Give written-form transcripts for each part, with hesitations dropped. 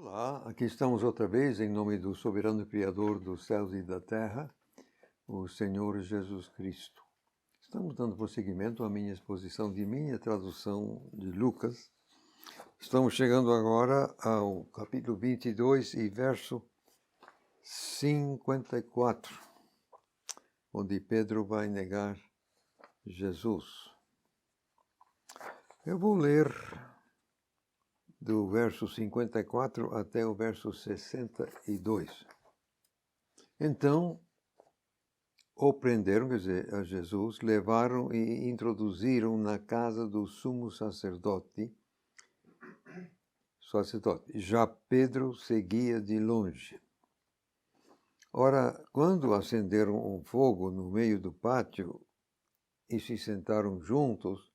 Olá, aqui estamos outra vez em nome do soberano Criador dos céus e da terra, o Senhor Jesus Cristo. Estamos dando prosseguimento à minha exposição de minha tradução de Lucas. Estamos chegando agora ao capítulo 22 e verso 54, onde Pedro vai negar Jesus. Eu vou ler do verso 54 até o verso 62. Então, o prenderam, quer dizer, a Jesus, levaram e introduziram na casa do sumo sacerdote. Já Pedro seguia de longe. Ora, quando acenderam um fogo no meio do pátio e se sentaram juntos,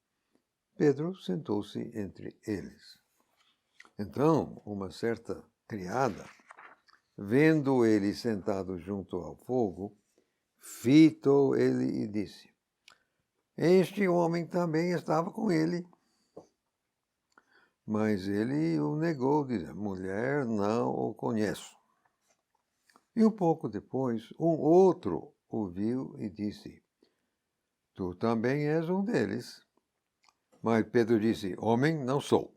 Pedro sentou-se entre eles. Então, uma certa criada, vendo ele sentado junto ao fogo, fitou ele e disse: Este homem também estava com ele. Mas ele o negou, dizendo: Mulher, não o conheço. E um pouco depois, um outro o viu e disse: Tu também és um deles. Mas Pedro disse: Homem, não sou.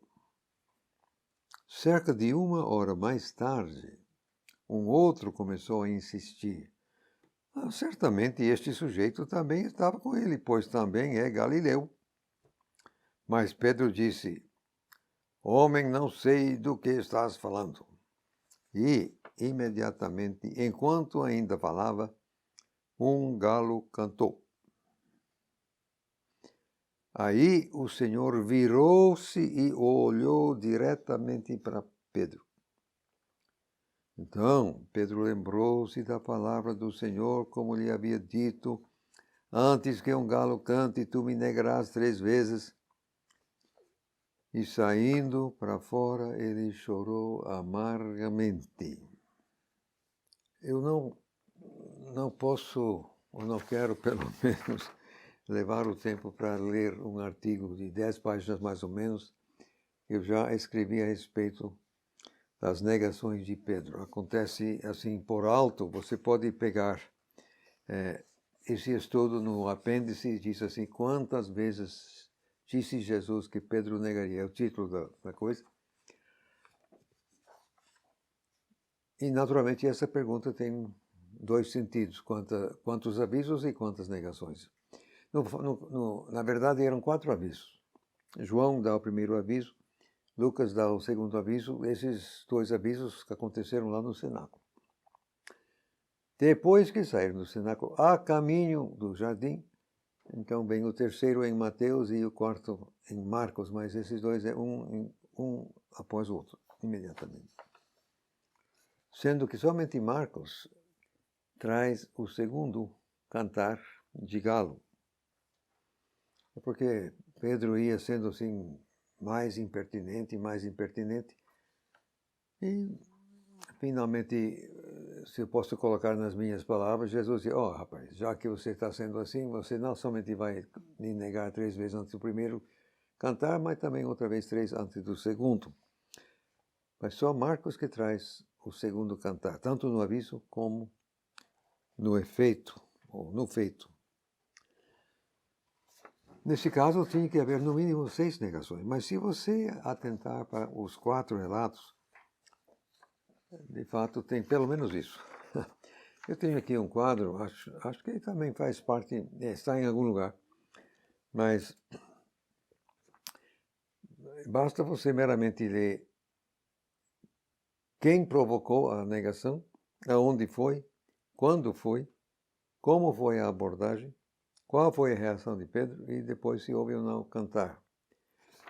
Cerca de 1 hora mais tarde, um outro começou a insistir. Certamente este sujeito também estava com ele, pois também é galileu. Mas Pedro disse: Homem, não sei do que estás falando. E, imediatamente, enquanto ainda falava, um galo cantou. Aí o Senhor virou-se e olhou diretamente para Pedro. Então, Pedro lembrou-se da palavra do Senhor, como lhe havia dito: Antes que um galo cante, tu me negarás 3 vezes. E saindo para fora, ele chorou amargamente. Eu não posso, ou não quero, pelo menos, levar o tempo para ler um artigo de 10 páginas, mais ou menos. Eu já escrevi a respeito das negações de Pedro. Acontece assim, por alto, você pode pegar esse estudo no apêndice, diz assim: quantas vezes disse Jesus que Pedro negaria? É o título da coisa. E, naturalmente, essa pergunta tem 2 sentidos: quantos avisos e quantas negações. Na verdade, eram 4 avisos. João dá o primeiro aviso, Lucas dá o segundo aviso, esses 2 avisos que aconteceram lá no cenáculo. Depois que saíram do cenáculo, a caminho do jardim, então vem o terceiro em Mateus e o quarto em Marcos, mas esses 2 é um após o outro, imediatamente. Sendo que somente Marcos traz o segundo cantar de galo. É porque Pedro ia sendo assim mais impertinente. E, finalmente, se eu posso colocar nas minhas palavras, Jesus disse: rapaz, já que você está sendo assim, você não somente vai me negar 3 vezes antes do primeiro cantar, mas também outra vez 3 antes do segundo. Mas só Marcos que traz o segundo cantar, tanto no aviso como no efeito, ou no feito. Nesse caso, tinha que haver no mínimo 6 negações. Mas se você atentar para os 4 relatos, de fato tem pelo menos isso. Eu tenho aqui um quadro, acho que ele também faz parte, está em algum lugar. Mas basta você meramente ler quem provocou a negação, aonde foi, quando foi, como foi a abordagem, qual foi a reação de Pedro e depois se houve ou não cantar.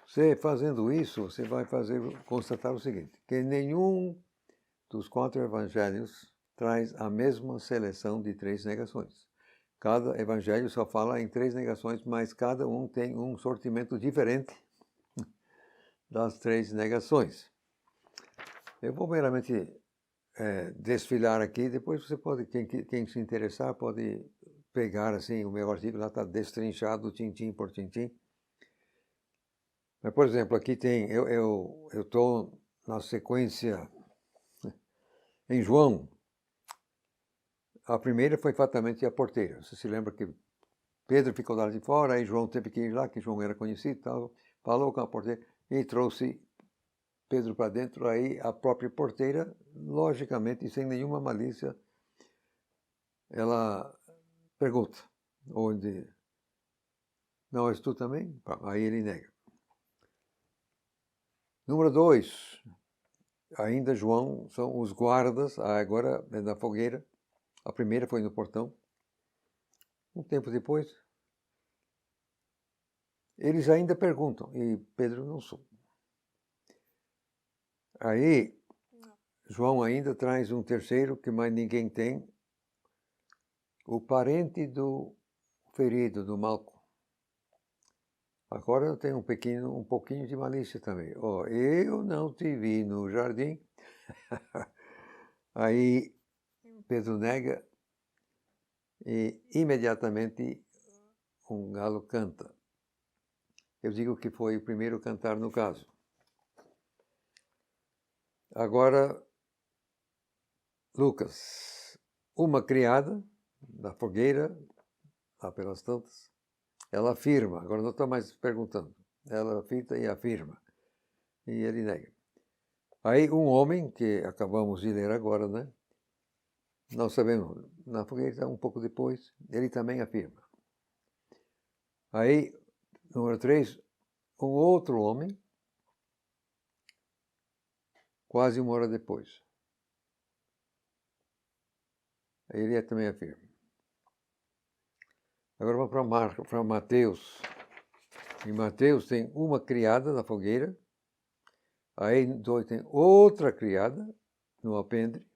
Você fazendo isso, você vai constatar o seguinte: que nenhum dos 4 evangelhos traz a mesma seleção de 3 negações. Cada evangelho só fala em 3 negações, mas cada um tem um sortimento diferente das 3 negações. Eu vou meramente desfilar aqui, depois você pode, quem se interessar, pode pegar assim, o meu artigo lá está destrinchado, tintim por tintim. Mas, por exemplo, aqui tem, eu estou na sequência Em João, a primeira foi fatalmente a porteira. Você se lembra que Pedro ficou lá de fora, aí João teve que ir lá, que João era conhecido, tal, falou com a porteira e trouxe Pedro para dentro. Aí a própria porteira, logicamente, e sem nenhuma malícia, ela pergunta, onde não és tu também? Aí ele nega. Número 2, ainda João, são os guardas, agora é na fogueira. A primeira foi no portão. Um tempo depois, eles ainda perguntam, e Pedro não soube. Aí, João ainda traz um terceiro que mais ninguém tem, o parente do ferido, do Malco. Agora eu tenho um pouquinho de malícia também. Oh, eu não te vi no jardim. Aí Pedro nega e imediatamente um galo canta. Eu digo que foi o primeiro a cantar no caso. Agora, Lucas, uma criada da fogueira, lá pelas tantas, ela afirma, agora não estou mais perguntando, ela fita e afirma, e ele nega. Aí um homem, que acabamos de ler agora, né? Nós sabemos, na fogueira, um pouco depois, ele também afirma. Aí, número 3, um outro homem, quase uma hora depois. Aí ele também afirma. Agora vamos para Mateus. Em Mateus tem uma criada na fogueira. Aí tem outra criada no alpendre.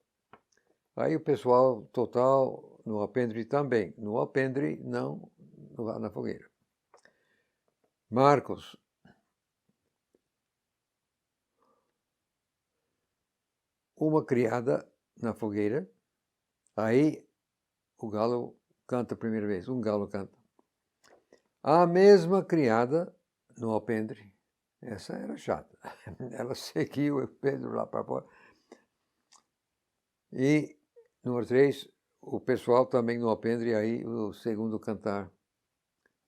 Aí o pessoal total no alpendre também. No alpendre, não na fogueira. Marcos. Uma criada na fogueira. Aí o galo canta a primeira vez. Um galo canta. A mesma criada no alpendre. Essa era chata. Ela seguiu o Pedro lá para fora. E, número 3, o pessoal também no alpendre, aí o segundo cantar.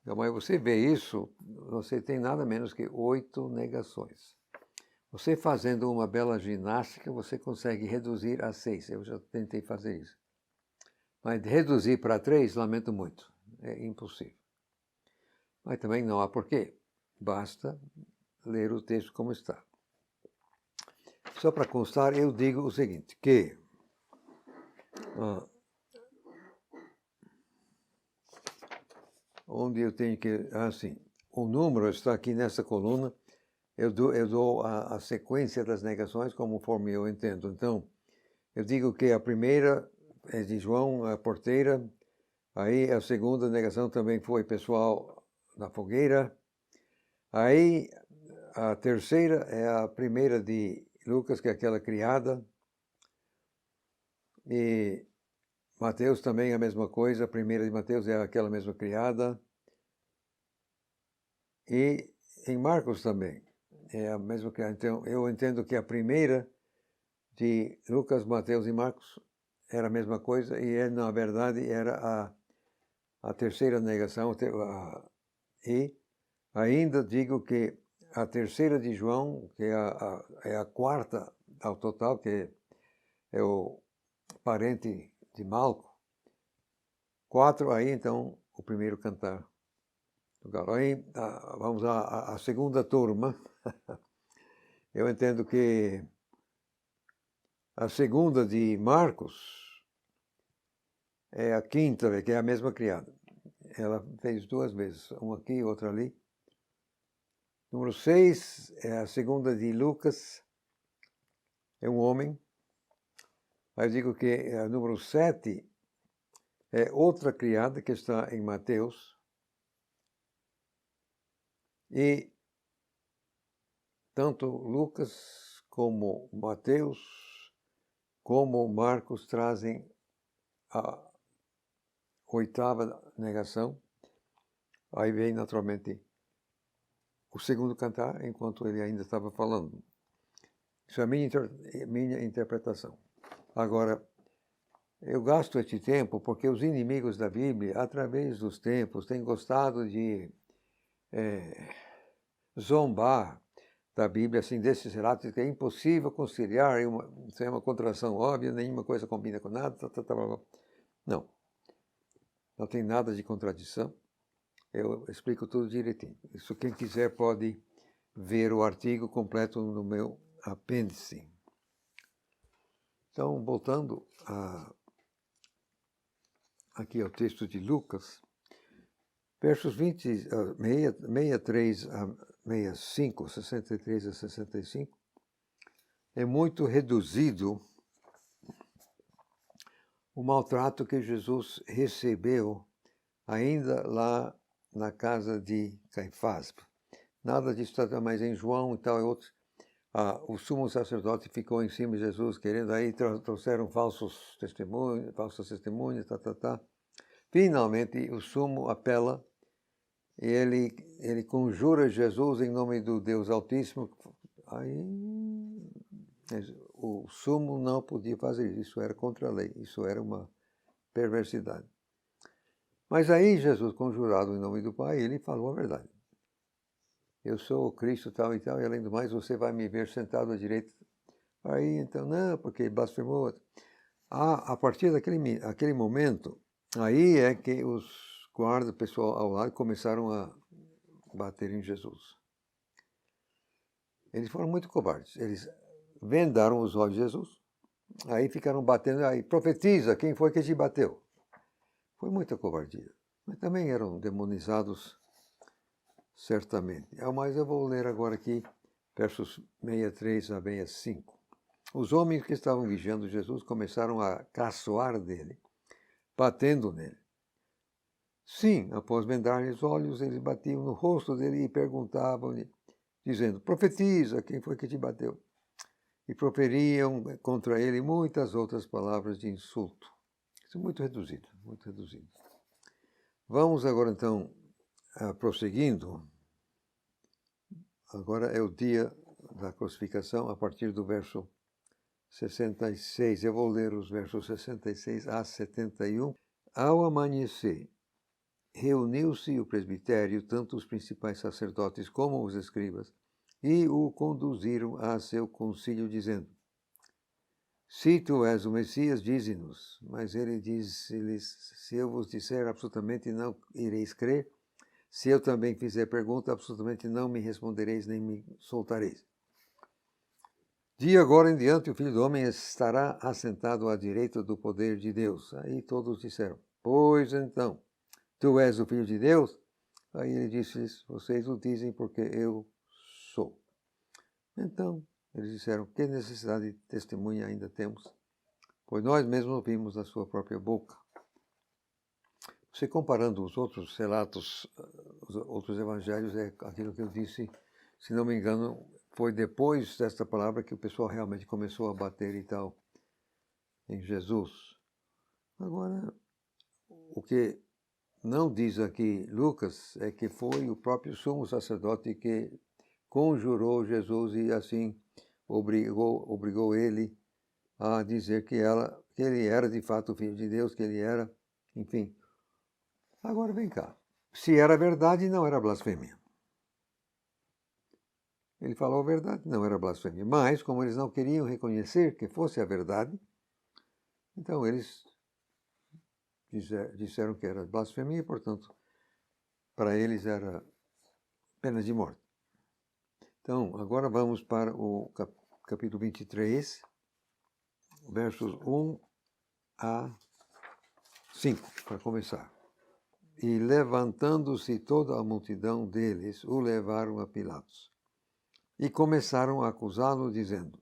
Então, mas você vê isso, você tem nada menos que 8 negações. Você fazendo uma bela ginástica, você consegue reduzir a 6. Eu já tentei fazer isso. Mas reduzir para 3, lamento muito. É impossível. Mas também não há porquê. Basta ler o texto como está. Só para constar, eu digo o seguinte, que onde eu tenho que... Assim, o número está aqui nessa coluna. Eu dou a sequência das negações conforme eu entendo. Então, eu digo que a primeira é de João, a porteira. Aí a segunda negação também foi pessoal na fogueira. Aí a terceira é a primeira de Lucas, que é aquela criada. E Mateus também é a mesma coisa. A primeira de Mateus é aquela mesma criada. E em Marcos também é a mesma criada. Então eu entendo que a primeira de Lucas, Mateus e Marcos era a mesma coisa. E na verdade era a terceira negação. E ainda digo que a terceira de João, que é a quarta ao total, que é o parente de Malco. 4, aí então o primeiro cantar do galo. Aí vamos à segunda turma. Eu entendo que a segunda de Marcos é a quinta, que é a mesma criada. Ela fez 2 vezes, uma aqui e outra ali. Número 6 é a segunda de Lucas, é um homem. Aí eu digo que a número 7 é outra criada que está em Mateus. E tanto Lucas como Mateus, como Marcos trazem a 8ª negação. Aí vem naturalmente o segundo cantar, enquanto ele ainda estava falando. Isso é a minha interpretação. Agora, eu gasto este tempo porque os inimigos da Bíblia, através dos tempos, têm gostado de zombar da Bíblia, assim, desses relatos, que é impossível conciliar, isso é uma contradição óbvia, nenhuma coisa combina com nada, blá, blá. Não, não tem nada de contradição. Eu explico tudo direitinho. Isso quem quiser pode ver o artigo completo no meu apêndice. Então, voltando aqui ao texto de Lucas, versos 63 a 65, 63 a 65, é muito reduzido o maltrato que Jesus recebeu ainda lá na casa de Caifás. Nada disso está mais em João e tal, e outros. O sumo sacerdote ficou em cima de Jesus, querendo, aí trouxeram falsas testemunhas, Finalmente, o sumo apela e ele conjura Jesus em nome do Deus Altíssimo. Aí o sumo não podia fazer isso, isso era contra a lei, isso era uma perversidade. Mas aí Jesus, conjurado em nome do Pai, ele falou a verdade. Eu sou o Cristo tal e tal, e além do mais, você vai me ver sentado à direita. Aí, então, não, porque blasfemou. A partir daquele momento, aí é que os guardas, o pessoal ao lado, começaram a bater em Jesus. Eles foram muito covardes. Eles vendaram os olhos de Jesus, aí ficaram batendo, aí profetiza, quem foi que te bateu? Foi muita covardia. Mas também eram demonizados, certamente. Mas eu vou ler agora aqui, versos 63 a 65. Os homens que estavam vigiando Jesus começaram a caçoar dele, batendo nele. Sim, após vendar-lhe os olhos, eles batiam no rosto dele e perguntavam-lhe, dizendo, profetiza, quem foi que te bateu? E proferiam contra ele muitas outras palavras de insulto. Isso é muito reduzido, muito reduzido. Vamos agora, então, prosseguindo. Agora é o dia da crucificação, a partir do verso 66. Eu vou ler os versos 66 a 71. Ao amanhecer, reuniu-se o presbitério, tanto os principais sacerdotes como os escribas, e o conduziram a seu concílio, dizendo, se tu és o Messias, dize-nos. Mas ele disse-lhes, se eu vos disser, absolutamente não ireis crer. Se eu também fizer pergunta, absolutamente não me respondereis, nem me soltareis. De agora em diante, o Filho do Homem estará assentado à direita do poder de Deus. Aí todos disseram, pois então, tu és o Filho de Deus? Aí ele disse-lhes, vocês o dizem porque eu sou. Então, eles disseram, que necessidade de testemunha ainda temos? Pois nós mesmos ouvimos da sua própria boca. Você comparando os outros relatos, os outros evangelhos, é aquilo que eu disse, se não me engano, foi depois desta palavra que o pessoal realmente começou a bater e tal em Jesus. Agora, o que não diz aqui Lucas é que foi o próprio sumo sacerdote que conjurou Jesus e assim obrigou ele a dizer que ele era de fato o Filho de Deus, que ele era, enfim. Agora vem cá. Se era verdade, não era blasfêmia. Ele falou a verdade, não era blasfêmia. Mas, como eles não queriam reconhecer que fosse a verdade, então eles disseram que era blasfêmia e, portanto, para eles era pena de morte. Então, agora vamos para o capítulo 23, versos 1 a 5, para começar. E levantando-se toda a multidão deles, o levaram a Pilatos. E começaram a acusá-lo, dizendo,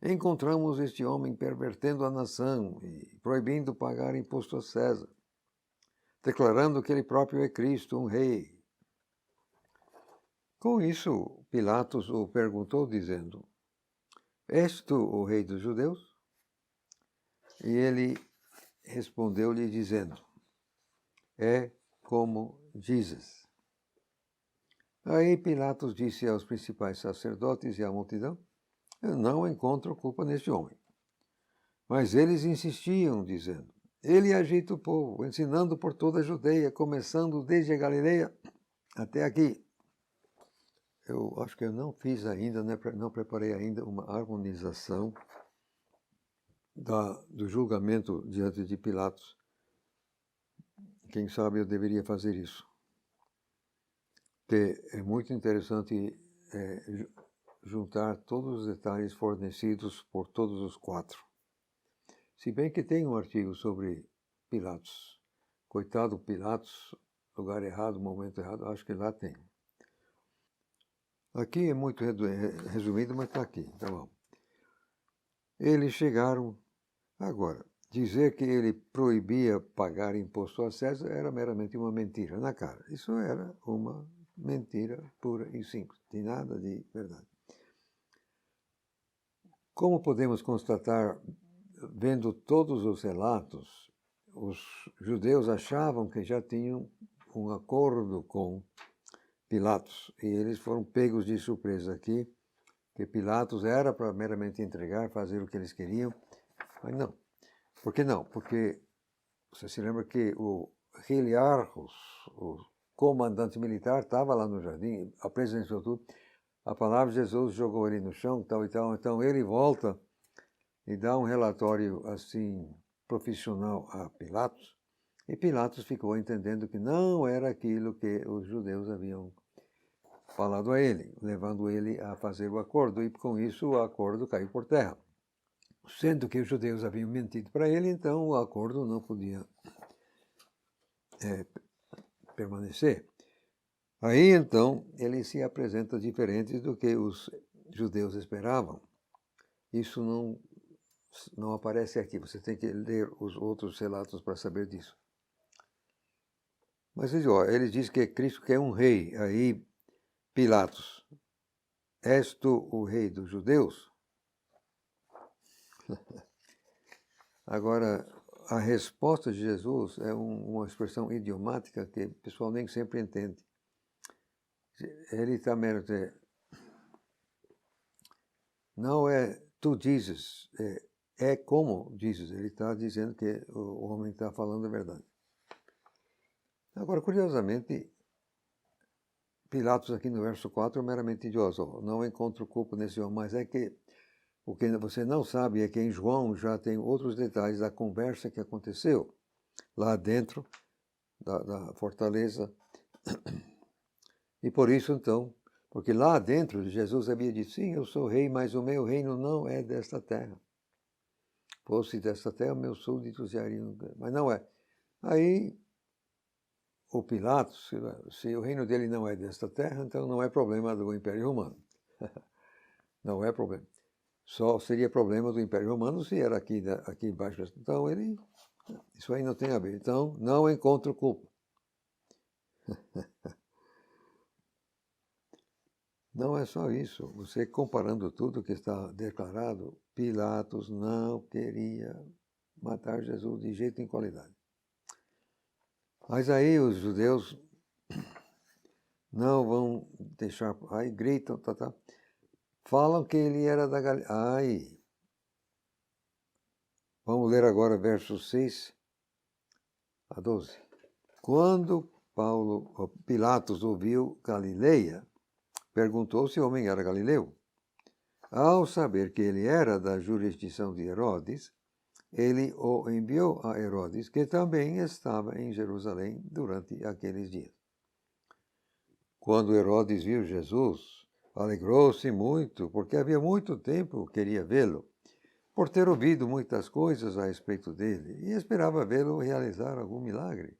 encontramos este homem pervertendo a nação e proibindo pagar imposto a César, declarando que ele próprio é Cristo, um rei. Com isso, Pilatos o perguntou, dizendo, és tu o rei dos judeus? E ele respondeu-lhe, dizendo, é como dizes. Aí Pilatos disse aos principais sacerdotes e à multidão, eu não encontro culpa neste homem. Mas eles insistiam, dizendo: ele agita o povo, ensinando por toda a Judeia, começando desde a Galileia até aqui. Eu acho que eu não fiz ainda, não preparei ainda uma harmonização do julgamento diante de Pilatos. Quem sabe eu deveria fazer isso. Que é muito interessante juntar todos os detalhes fornecidos por todos os quatro. Se bem que tem um artigo sobre Pilatos. Coitado Pilatos, lugar errado, momento errado, acho que lá tem. Aqui é muito resumido, mas está aqui, tá bom. Eles chegaram. Agora, dizer que ele proibia pagar imposto a César era meramente uma mentira na cara. Isso era uma mentira pura e simples, de nada de verdade. Como podemos constatar, vendo todos os relatos, os judeus achavam que já tinham um acordo com Pilatos, e eles foram pegos de surpresa aqui, que Pilatos era para meramente entregar, fazer o que eles queriam, mas não. Por que não? Porque você se lembra que o Heliarchos, o comandante militar, estava lá no jardim, apresentou tudo. A palavra de Jesus jogou ele no chão, tal e tal. Então ele volta e dá um relatório assim profissional a Pilatos. E Pilatos ficou entendendo que não era aquilo que os judeus haviam falado a ele, levando ele a fazer o acordo. E com isso o acordo caiu por terra. Sendo que os judeus haviam mentido para ele, então o acordo não podia permanecer. Aí então ele se apresenta diferente do que os judeus esperavam. Isso não aparece aqui, você tem que ler os outros relatos para saber disso. Mas ele diz que Cristo quer um rei. Aí Pilatos: és tu o rei dos judeus? Agora, a resposta de Jesus é uma expressão idiomática que o pessoal nem sempre entende. Ele está mesmo não é tu dizes, é como dizes. Ele está dizendo que o homem está falando a verdade. Agora, curiosamente, Pilatos aqui no verso 4 é meramente idioso. Não encontro culpa nesse homem, mas é que o que você não sabe é que em João já tem outros detalhes da conversa que aconteceu lá dentro da fortaleza. E por isso, então, porque lá dentro Jesus havia dito: sim, eu sou rei, mas o meu reino não é desta terra. Fosse desta terra, meus súditos já iriam. Mas não é. Aí, o Pilatos, se o reino dele não é desta terra, então não é problema do Império Romano. Não é problema. Só seria problema do Império Romano se era aqui embaixo. Então, isso aí não tem a ver. Então, não encontro culpa. Não é só isso. Você comparando tudo que está declarado, Pilatos não queria matar Jesus de jeito nem qualidade. Mas aí os judeus não vão deixar. Aí gritam, falam que ele era da Galileia. Aí. Vamos ler agora versos 6 a 12. Quando Pilatos ouviu Galileia, perguntou se o homem era galileu. Ao saber que ele era da jurisdição de Herodes, ele o enviou a Herodes, que também estava em Jerusalém durante aqueles dias. Quando Herodes viu Jesus, alegrou-se muito, porque havia muito tempo queria vê-lo, por ter ouvido muitas coisas a respeito dele, e esperava vê-lo realizar algum milagre.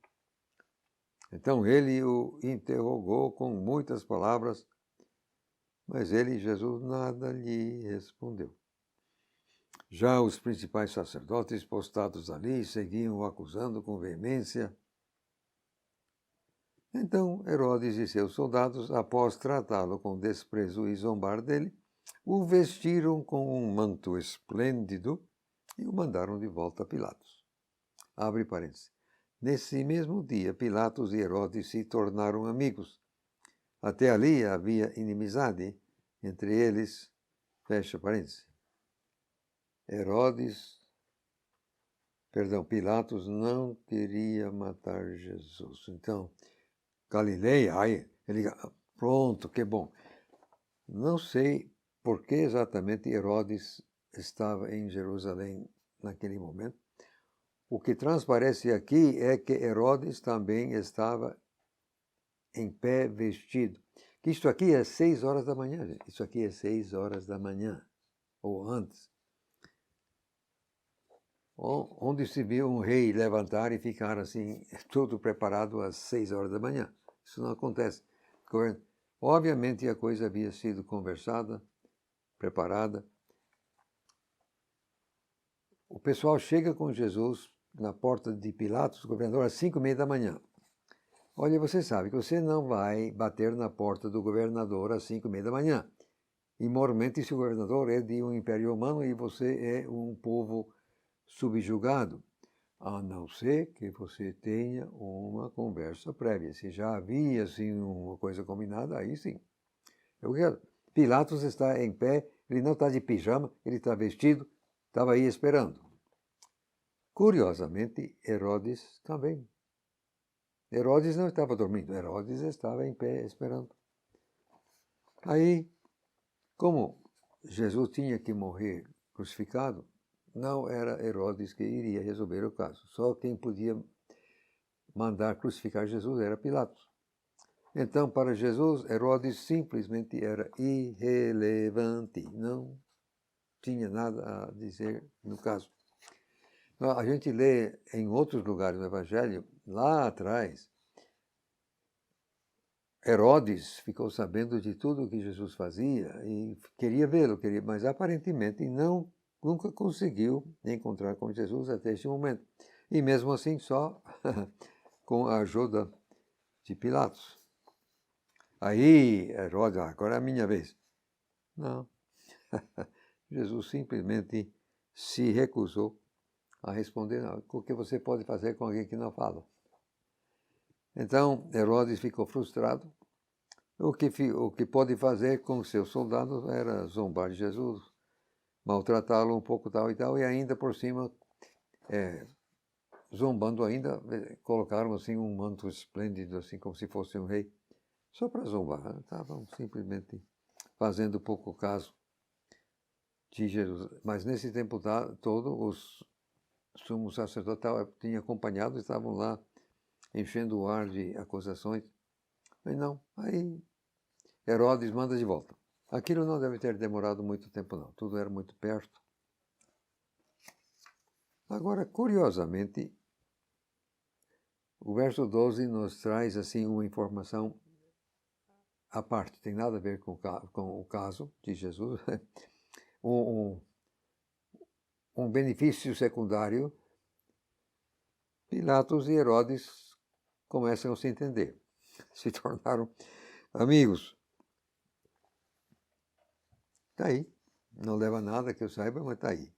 Então ele o interrogou com muitas palavras, mas ele, Jesus, nada lhe respondeu. Já os principais sacerdotes postados ali seguiam o acusando com veemência. Então Herodes e seus soldados, após tratá-lo com desprezo e zombar dele, o vestiram com um manto esplêndido e o mandaram de volta a Pilatos. Abre parênteses. Nesse mesmo dia, Pilatos e Herodes se tornaram amigos. Até ali havia inimizade entre eles. Fecha parênteses. Herodes Pilatos não queria matar Jesus. Então, Galileia, aí, pronto, que bom. Não sei por que exatamente Herodes estava em Jerusalém naquele momento. O que transparece aqui é que Herodes também estava em pé, vestido. Que isso aqui é 6 horas da manhã, gente. Isso aqui é 6 horas da manhã, ou antes. Onde se viu um rei levantar e ficar assim, tudo preparado às 6 horas da manhã. Isso não acontece. Obviamente a coisa havia sido conversada, preparada. O pessoal chega com Jesus na porta de Pilatos, governador, às 5:30 da manhã. Olha, você sabe que você não vai bater na porta do governador às 5:30 da manhã. E, moralmente, se o governador é de um império romano e você é um povo subjugado, a não ser que você tenha uma conversa prévia. Se já havia, assim, uma coisa combinada, aí sim. Pilatos está em pé, ele não está de pijama, ele está vestido, estava aí esperando. Curiosamente, Herodes também. Herodes não estava dormindo, Herodes estava em pé esperando. Aí, como Jesus tinha que morrer crucificado, não era Herodes que iria resolver o caso. Só quem podia mandar crucificar Jesus era Pilatos. Então, para Jesus, Herodes simplesmente era irrelevante. Não tinha nada a dizer no caso. A gente lê em outros lugares do Evangelho, lá atrás, Herodes ficou sabendo de tudo o que Jesus fazia e queria vê-lo, mas aparentemente nunca conseguiu encontrar com Jesus até este momento. E mesmo assim, só com a ajuda de Pilatos. Aí, Herodes, agora é a minha vez. Não. Jesus simplesmente se recusou a responder o que você pode fazer com alguém que não fala. Então, Herodes ficou frustrado. O que pode fazer com seus soldados era zombar de Jesus, maltratá-lo um pouco tal, e ainda por cima, zombando ainda, colocaram assim um manto esplêndido, assim como se fosse um rei, só para zombar. Estavam simplesmente fazendo pouco caso de Jesus. Mas nesse tempo todo, os sumos sacerdotes tinham acompanhado, estavam lá enchendo o ar de acusações. Mas não, aí Herodes manda de volta. Aquilo não deve ter demorado muito tempo, não. Tudo era muito perto. Agora, curiosamente, o verso 12 nos traz assim uma informação à parte. Tem nada a ver com o caso de Jesus. um benefício secundário. Pilatos e Herodes começam a se entender. Se tornaram amigos. Está aí. Não leva nada que eu saiba, mas está aí.